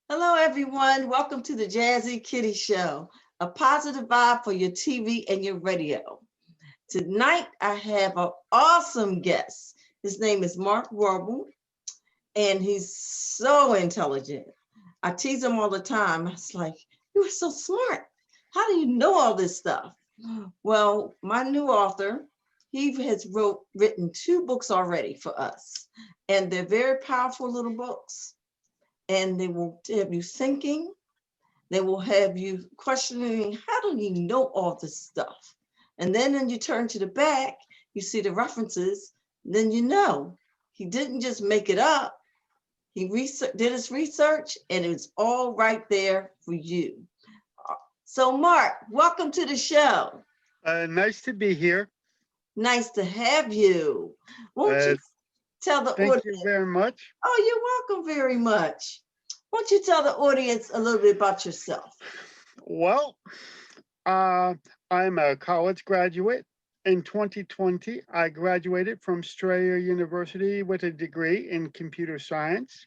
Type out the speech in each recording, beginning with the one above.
Hello, everyone. Welcome to the Jazzy Kitty Show, a positive vibe for your TV and your radio. Tonight, I have an awesome guest. His name is Mark Wrobel, and he's so intelligent. I tease him all the time. I was like, "You are so smart. How do you know all this stuff?" Well, my new author, he has written two books already for us, and they're very powerful little books, and they will have you thinking. They will have you questioning, how do you know all this stuff? And then you turn to the back, you see the references, then you know he didn't just make it up. He did his research and it's all right there for you. So, Mark, welcome to the show. Nice to be here. Nice to have you. Won't Uh, you tell the Thank audience? you very much. Oh, you're welcome very much. Won't you tell the audience a little bit about yourself? Well, uh, I'm a college graduate. In 2020, I graduated from Strayer University with a degree in computer science.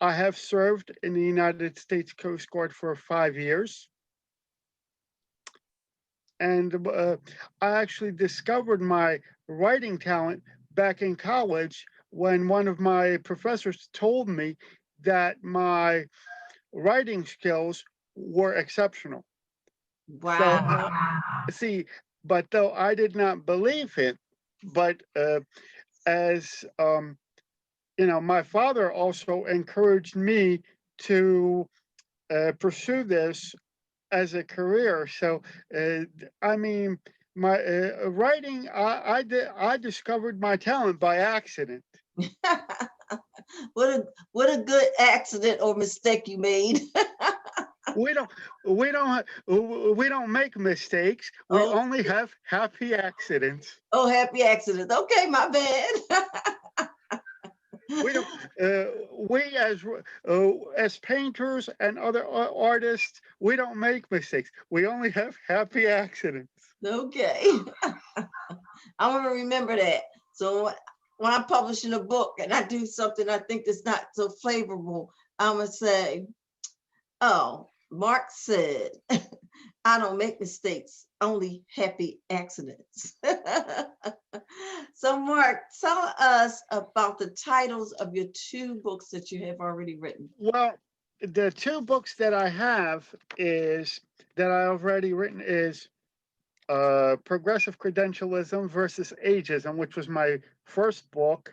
I have served in the United States Coast Guard for 5 years. And I actually discovered my writing talent back in college when one of my professors told me that my writing skills were exceptional. So, Wow. see, but though I did not believe it, but as my father also encouraged me to pursue this as a career. So, I mean, my writing, I discovered my talent by accident. What a good accident or mistake you made. We don't, we don't make mistakes. We Oh, only have happy accidents. oh, happy accident. Okay, my bad. We don't. We as painters and other artists, we don't make mistakes. We only have happy accidents. Okay. I'm gonna remember that. So when I'm publishing a book and I do something I think that's not so favorable, I'm gonna say, "Oh, Mark said I don't make mistakes, only happy accidents." So, Mark, tell us about the titles of your two books that you have already written. Well, the two books that I have is that I already written is Progressive Credentialism versus Ageism, which was my first book,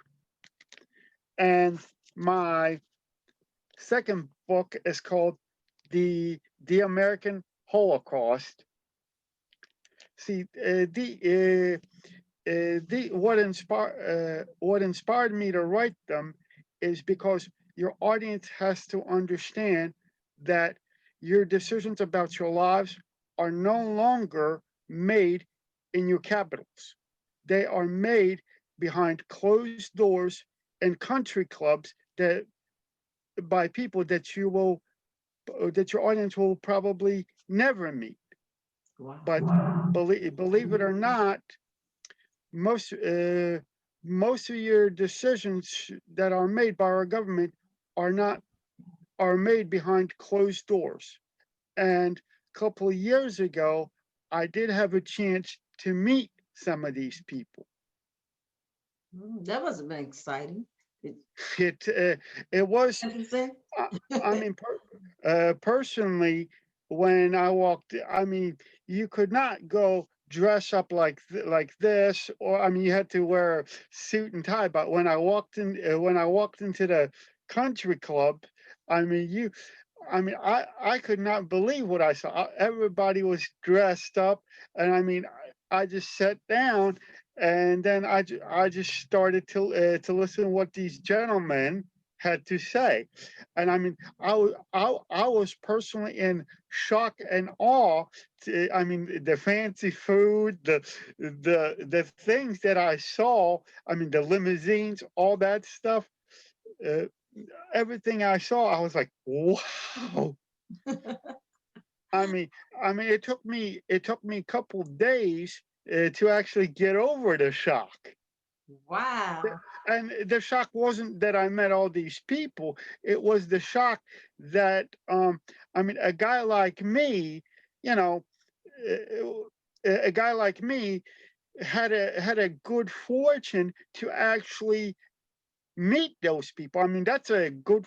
and my second book is called the American Holocaust. See, the what inspired me to write them is because your audience has to understand that your decisions about your lives are no longer made in your capitals. They are made behind closed doors and country clubs that by people that your audience will probably never meet. But Wow. believe it or not, most most of your decisions that are made by our government are not are made behind closed doors. And a couple of years ago, I did have a chance to meet some of these people. That must have been exciting. It it was. Interesting. I, I mean, personally, when I walked, I mean, you could not go dress up like this, or I mean, you had to wear a suit and tie. But when I walked into the country club, I mean, I could not believe what I saw. Everybody was dressed up, and I mean, I just sat down, and then I just started to listen to what these gentlemen had to say, and I mean, I was personally in shock and awe. I mean, the fancy food, the things that I saw. I mean, the limousines, all that stuff. Uh, Everything I saw, I was like, wow. I mean, it took me a couple days to actually get over the shock. Wow. And the shock wasn't that I met all these people. It was the shock that, I mean, a guy like me, you know, a guy like me had a good fortune to actually meet those people. I mean, that's a good,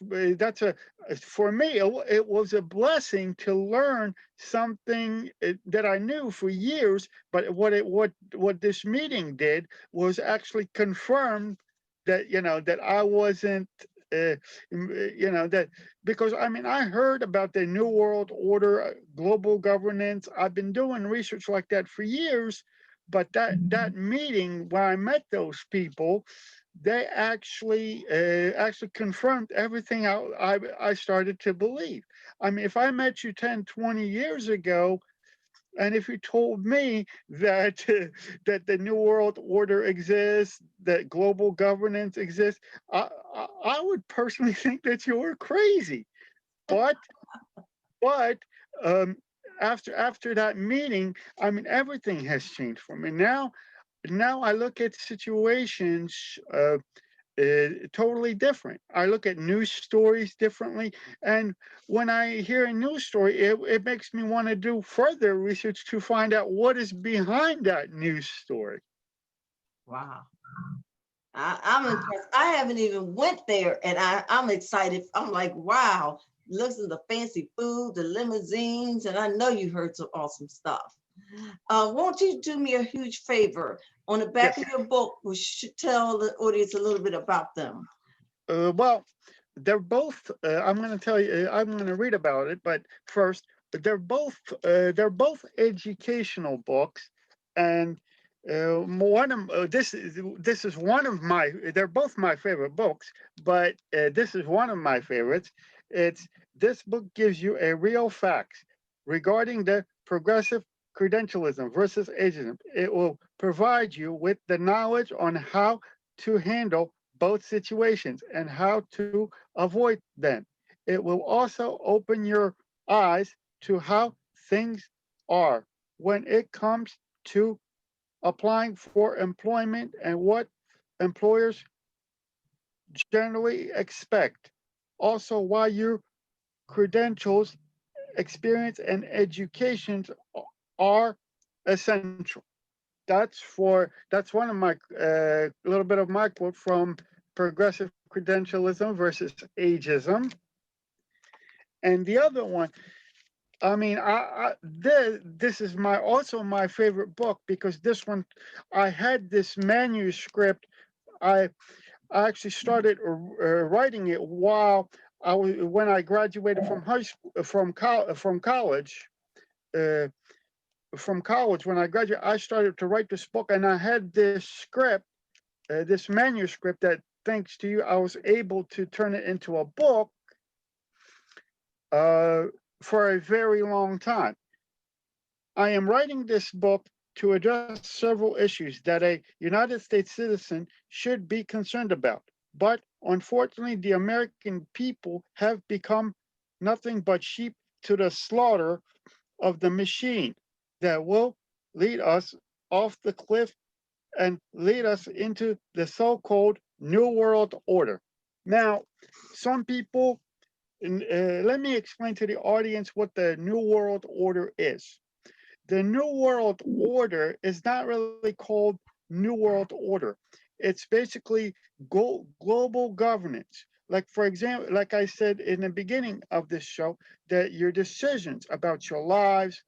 for me, it was a blessing to learn something that I knew for years. But what this meeting did was actually confirm that, that I wasn't, that, because I mean, I heard about the New World Order, global governance. I've been doing research like that for years. But that meeting where I met those people, they actually confirmed everything I started to believe. I mean, if I met you 10, 20 years ago, and if you told me that that the new world order exists, that global governance exists, I would personally think that you were crazy. But but um, after that meeting, I mean, everything has changed for me. Now I look at situations totally different. I look at news stories differently. And when I hear a news story, it makes me want to do further research to find out what is behind that news story. Wow. I'm impressed. I haven't even went there, and I'm excited. I'm like, wow, listen to the fancy food, the limousines, and I know you heard some awesome stuff. Won't you do me a huge favor? On the back Yes. of your book, we should tell the audience a little bit about them. Well, they're both. I'm going to tell you. I'm going to read about it, but first, they're both educational books, and one of this is one of my. They're both my favorite books, but this is one of my favorites. It's This book gives you a real facts regarding the progressive credentialism versus ageism. It will provide you with the knowledge on how to handle both situations and how to avoid them. It will also open your eyes to how things are when it comes to applying for employment and what employers generally expect. Also, why your credentials, experience, and educations are essential. That's one of my little bit of my quote from Progressive Credentialism versus Ageism. And the other one, I mean, this is my also my favorite book because this one, I had this manuscript. I I actually started writing it while I was when I graduated from high school from college. Uh, from college, when I graduated, I started to write this book, and I had this script, this manuscript that, thanks to you, I was able to turn it into a book uh, for a very long time. I am writing this book to address several issues that a United States citizen should be concerned about. But unfortunately, the American people have become nothing but sheep to the slaughter of the machine that will lead us off the cliff and lead us into the so called New World Order. Now, some people, let me explain to the audience what the New World Order is. The New World Order is not really called New World Order. It's basically global governance. Like, for example, like I said in the beginning of this show, that your decisions about your lives,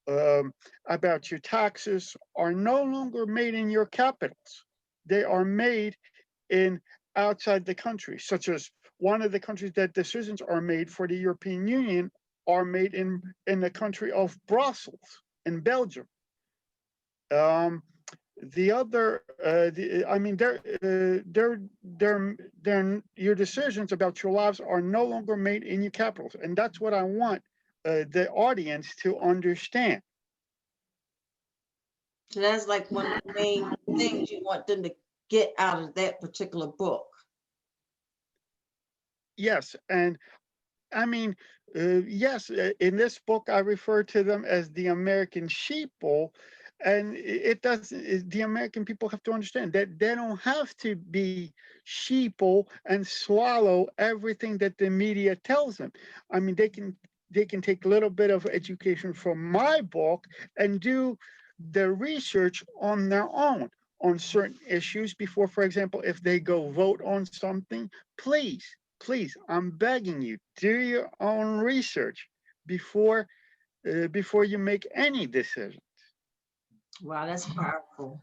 um, about your taxes are no longer made in your capitals. They are made in outside the country, such as one of the countries that decisions are made for the European Union are made in the country of Brussels in Belgium. Um, the other, I mean, your decisions about your lives are no longer made in your capitals, and that's what I want the audience to understand. So that's like one of the main things you want them to get out of that particular book. Yes, and I mean, yes, in this book, I refer to them as the American sheeple. And it doesn't, the American people have to understand that they don't have to be sheeple and swallow everything that the media tells them. I mean, they can take a little bit of education from my book and do the research on their own on certain issues before, for example, if they go vote on something. Please, I'm begging you, do your own research before before you make any decision. Wow, that's powerful.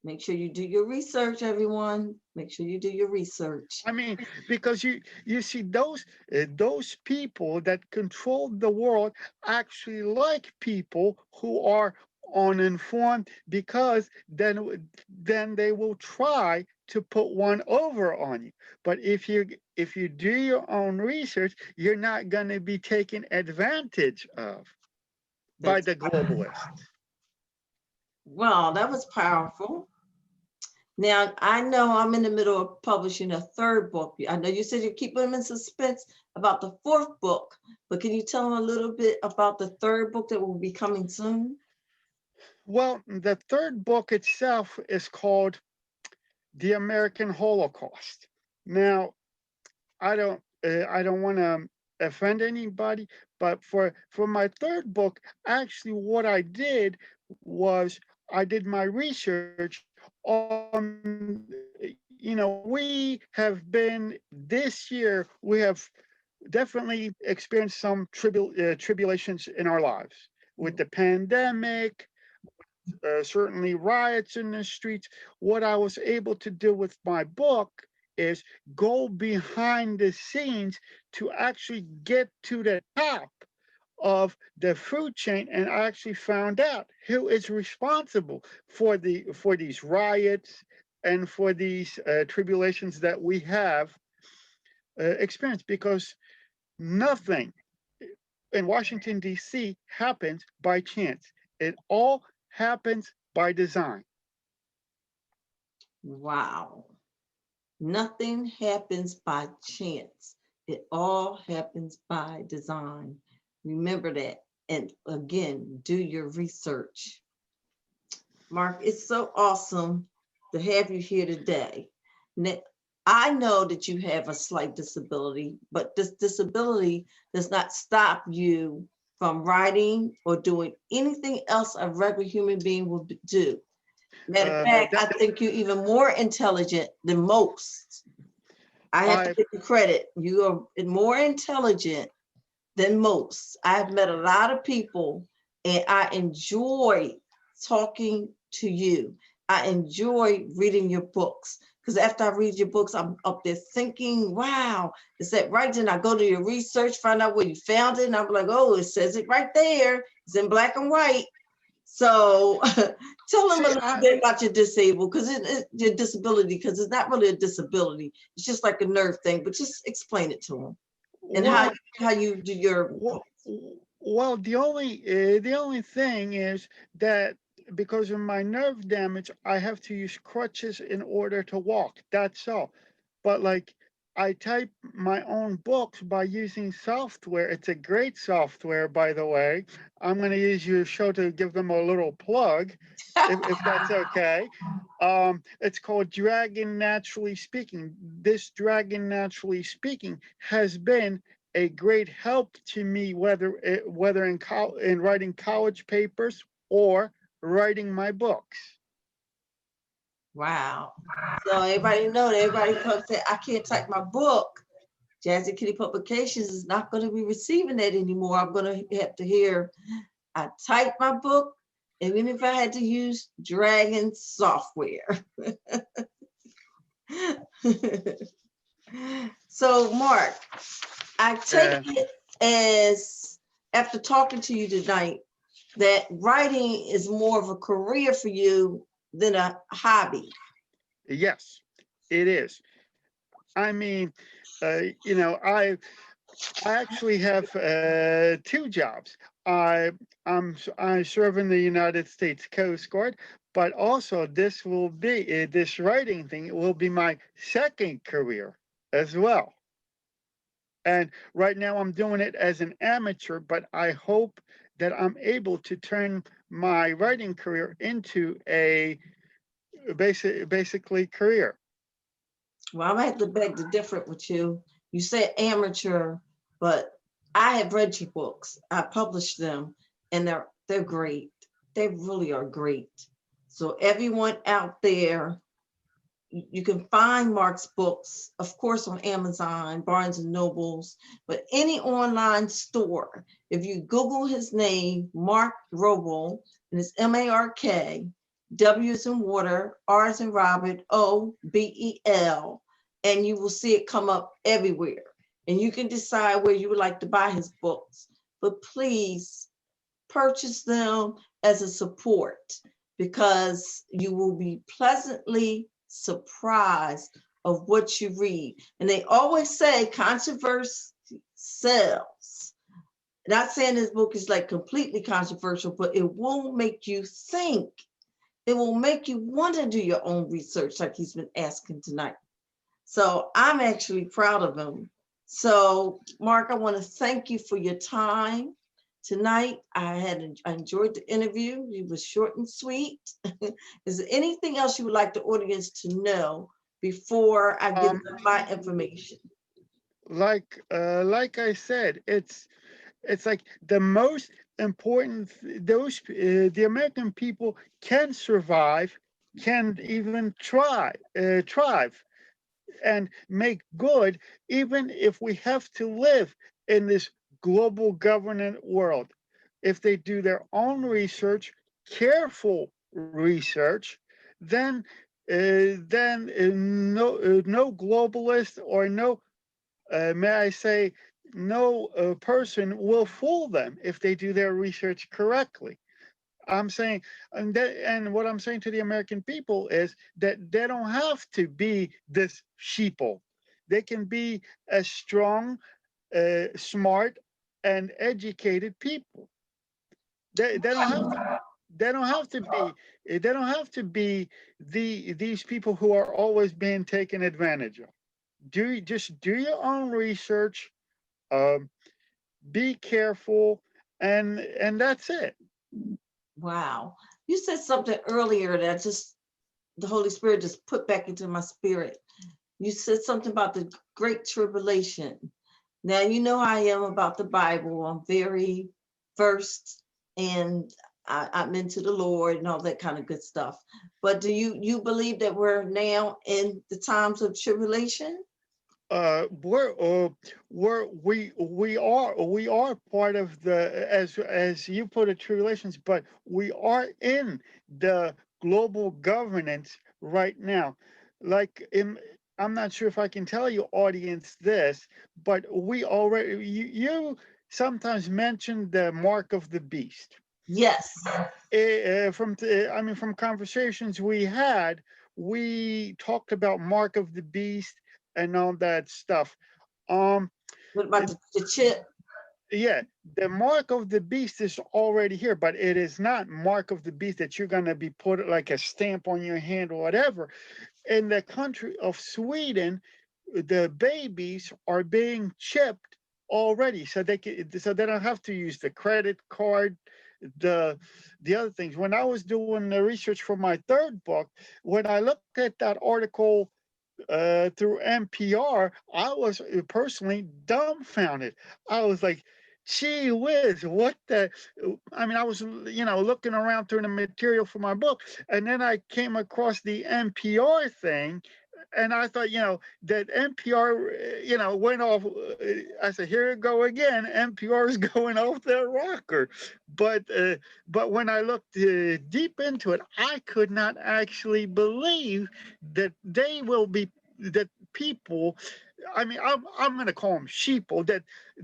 Make sure you do your research, everyone. Make sure you do your research. I mean, because you see those people that control the world actually like people who are uninformed, because then they will try to put one over on you. But if you do your own research, you're not going to be taken advantage of by That's the globalists. Wow, that was powerful. Now, I know I'm in the middle of publishing a third book. I know you said you keep them in suspense about the fourth book, but can you tell them a little bit about the third book that will be coming soon? Well, the third book itself is called The American Holocaust. Now, I don't want to offend anybody, but for my third book, actually, what I did was I did my research on, we have been this year, we have definitely experienced some tribulations in our lives with the pandemic, certainly riots in the streets. What I was able to do with my book is go behind the scenes to actually get to the top of the food chain, and I actually found out who is responsible for these riots and for these tribulations that we have experienced, because nothing in Washington, D.C. happens by chance. It all happens by design. Wow. Nothing happens by chance. It all happens by design. Remember that. And again, do your research. Mark, it's so awesome to have you here today. I know that you have a slight disability, but this disability does not stop you from writing or doing anything else a regular human being would do. Matter of fact, That I think you're even more intelligent than most. I have to I give you credit. You are more intelligent than most. I've met a lot of people and I enjoy talking to you. I enjoy reading your books because after I read your books, I'm up there thinking, wow, is that right? Then I go to your research, find out where you found it, and I'm like, oh, it says it right there. It's in black and white. So tell them a see. little bit about your disabled, because your disability, because it's not really a disability. It's just like a nerve thing, but just explain it to them and Well, how you do your. well, well. The only thing is that because of my nerve damage, I have to use crutches in order to walk. That's all. But like, I type my own books by using software. It's a great software, by the way. I'm going to use your show to give them a little plug, if that's okay. It's called Dragon Naturally Speaking. This Dragon Naturally Speaking has been a great help to me, whether in writing college papers or writing my books. Wow. So everybody know that everybody comes say, I can't type my book. Jazzy Kitty Publications is not going to be receiving that anymore. I'm going to have to hear, I typed my book, and even if I had to use Dragon software. So, Mark, I take Uh, it as, after talking to you tonight, that writing is more of a career for you than a hobby. yes, it is. I mean, you know, I actually have two jobs. I serve in the United States Coast Guard, but also this writing thing will be my second career as well. And right now I'm doing it as an amateur, but I hope that I'm able to turn my writing career into a basically career. Well, I'm gonna have to beg to differ with you. You said amateur, but I have read your books. I published them, and they're great. They really are great. So everyone out there, you can find Mark's books, of course, on Amazon, Barnes and Nobles, but any online store. If you Google his name, Mark Wrobel, and it's Mark, W is in water, R is in Robert, Obel, and you will see it come up everywhere. And you can decide where you would like to buy his books. But please purchase them as a support because you will be pleasantly surprised of what you read. And they always say controversy sells. Not saying this book is like completely controversial, but it will make you think. It will make you want to do your own research, like he's been asking tonight. So I'm actually proud of him. So, Mark, I want to thank you for your time tonight. I enjoyed the interview. It was short and sweet. Is there anything else you would like the audience to know before I give Um, them my information? like I said, it's like the most important. The American people can survive, can even thrive, and make good, even if we have to live in this global governance world. If they do their own research, careful research, then no globalist or no, may I say, no person will fool them if they do their research correctly. I'm saying, and what I'm saying to the American people is that they don't have to be this sheeple. They can be a strong, smart, and educated people. They don't have to. They don't have to be. They don't have to be these people who are always being taken advantage of. Just do your own research. Um, be careful, and that's it. Wow. You said something earlier that just the Holy Spirit just put back into my spirit. You said something about the great tribulation. Now you know I am about the Bible. I'm very versed and I'm into the Lord and all that kind of good stuff. But do you believe that we're now in the times of tribulation? We are part of the, as you put it, tribulations, but we are in the global governance right now. Like I'm not sure if I can tell you audience this, but we already you sometimes mention the mark of the beast. Yes. I mean, from conversations we had, we talked about mark of the beast and all that stuff. Um, What about it- the chip? yeah, the mark of the beast is already here, but it is not mark of the beast that you're gonna be put like a stamp on your hand or whatever. In the country of Sweden, the babies are being chipped already, so they don't have to use the credit card, the the other things. When I was doing the research for my third book, when I looked at that article through NPR, I was personally dumbfounded. I was like, gee whiz, what the? I mean, I was, looking around through the material for my book, and then I came across the NPR thing, and I thought, that NPR, went off. I said, here it go again. NPR is going off their rocker. But when I looked deep into it, I could not actually believe that they will be that people. I mean, I'm going to call them sheeple.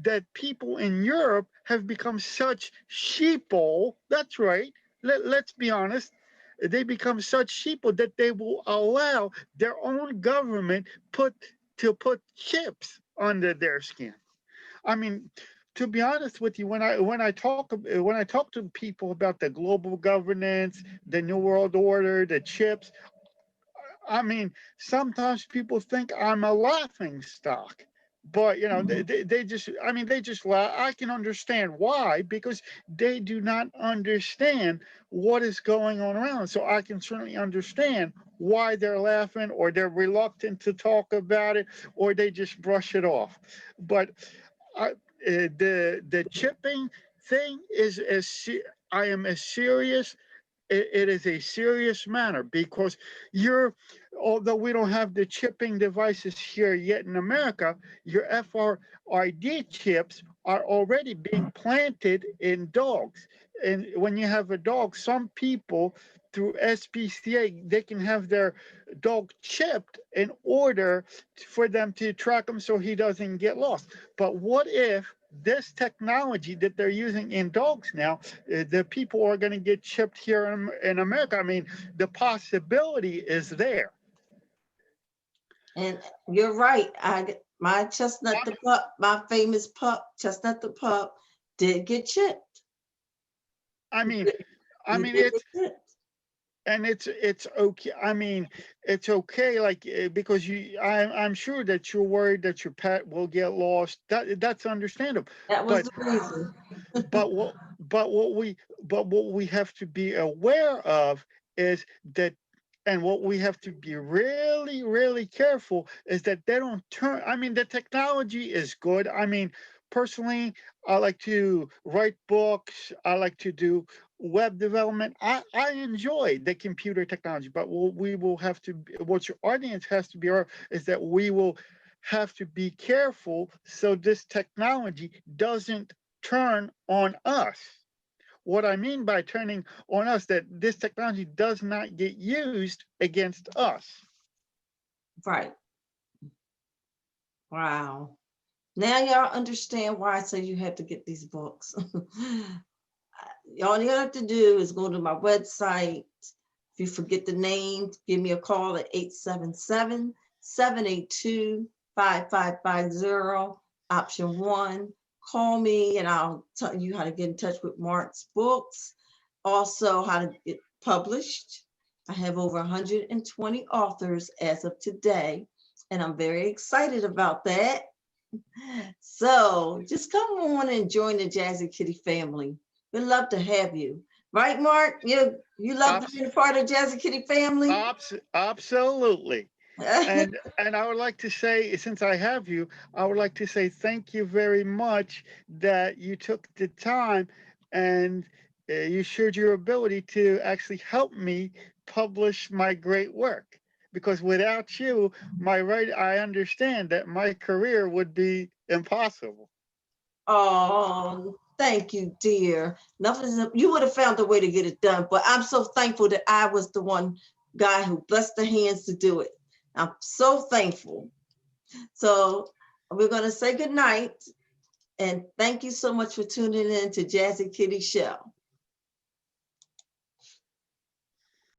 That people in Europe have become such sheeple. That's right. Let's be honest. They become such sheeple that they will allow their own government put chips under their skin. I mean, to be honest with you, when I talk to people about the global governance, the new world order, the chips, I mean, sometimes people think I'm a laughing stock. But they just, I mean, they just laugh. I can understand why, because they do not understand what is going on around. So I can certainly understand why they're laughing, or they're reluctant to talk about it, or they just brush it off. But the chipping thing is I am as serious. It is a serious matter, because you're, although we don't have the chipping devices here yet in America, your FRID chips are already being planted in dogs. And when you have a dog, some people through SPCA, they can have their dog chipped in order for them to track him so he doesn't get lost. But what if this technology that they're using in dogs now, the people are going to get chipped here in America? I mean, the possibility is there. And you're right. My Chestnut the pup, my famous pup, Chestnut the pup, did get chipped. I He mean, did, I he mean did it's get chipped. and it's okay. I mean, it's okay, like, because I'm sure that you're worried that your pet will get lost. That's understandable. That was But the reason. but what we have to be aware of is that, and what we have to be really, really careful is that they don't turn. I mean, the technology is good. I mean, personally, I like to write books. I like to do web development. I enjoy the computer technology, but what we will have to, what your audience has to be aware of is that we will have to be careful so this technology doesn't turn on us. What I mean by turning on us, that this technology does not get used against us. Right. Wow. Now y'all understand why I say you have to get these books. All you have to do is go to my website. If you forget the name, give me a call at 877-782-5550, option 1. Call me and I'll tell you how to get in touch with Mark's books. Also, how to get published. I have over 120 authors as of today, and I'm very excited about that. So just come on and join the Jazzy Kitty family. We'd love to have you. Right, Mark? You love Abs- being a part of Jazzy Kitty family? Absolutely. And I would like to say, since I have you, I would like to say thank you very much that you took the time, and you showed your ability to actually help me publish my great work. Because without you, I understand that my career would be impossible. Oh, thank you, dear. Nothing, you would have found a way to get it done, but I'm so thankful that I was the one guy who blessed the hands to do it. I'm so thankful. So we're going to say good night and thank you so much for tuning in to Jazzy Kitty Show.